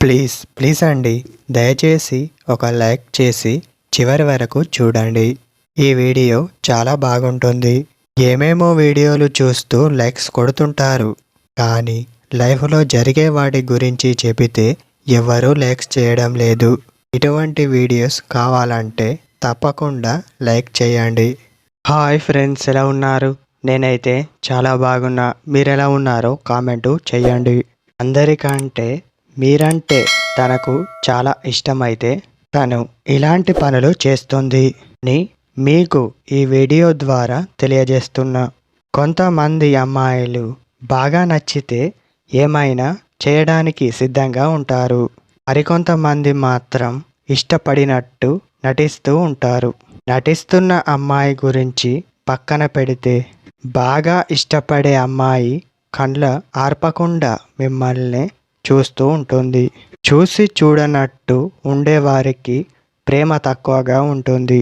Please అండి, దయచేసి ఒక లైక్ చేసి చివరి వరకు చూడండి. ఈ వీడియో చాలా బాగుంటుంది. ఏమేమో వీడియోలు చూస్తూ లైక్స్ కొడుతుంటారు, కానీ లైఫ్లో జరిగే వాటి గురించి చెబితే ఎవరూ లైక్స్ చేయడం లేదు. ఇటువంటి వీడియోస్ కావాలంటే తప్పకుండా లైక్ చేయండి. హాయ్ ఫ్రెండ్స్, ఎలా ఉన్నారు? నేనైతే చాలా బాగున్నా. మీరు ఎలా ఉన్నారో కామెంటు చేయండి. అందరికంటే మీరంటే తనకు చాలా ఇష్టమైతే తను ఇలాంటి పనులు చేస్తుంది అని మీకు ఈ వీడియో ద్వారా తెలియజేస్తున్నా. కొంతమంది అమ్మాయిలు బాగా నచ్చితే ఏమైనా చేయడానికి సిద్ధంగా ఉంటారు. మరికొంతమంది మాత్రం ఇష్టపడినట్టు నటిస్తూ ఉంటారు. నటిస్తున్న అమ్మాయి గురించి పక్కన పెడితే, బాగా ఇష్టపడే అమ్మాయి కండ్ల ఆర్పకుండా మిమ్మల్ని చూస్తూ ఉంటుంది. చూసి చూడనట్టు ఉండేవారికి ప్రేమ తక్కువగా ఉంటుంది.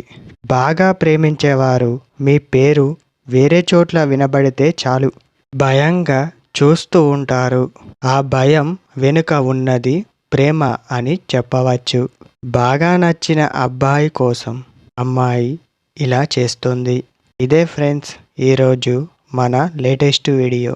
బాగా ప్రేమించేవారు మీ పేరు వేరే చోట్ల వినబడితే చాలు భయంగా చూస్తూ ఉంటారు. ఆ భయం వెనుక ఉన్నది ప్రేమ అని చెప్పవచ్చు. బాగా నచ్చిన అబ్బాయి కోసం అమ్మాయి ఇలా చేస్తుంది. ఇదే ఫ్రెండ్స్ ఈరోజు మన లేటెస్ట్ వీడియో.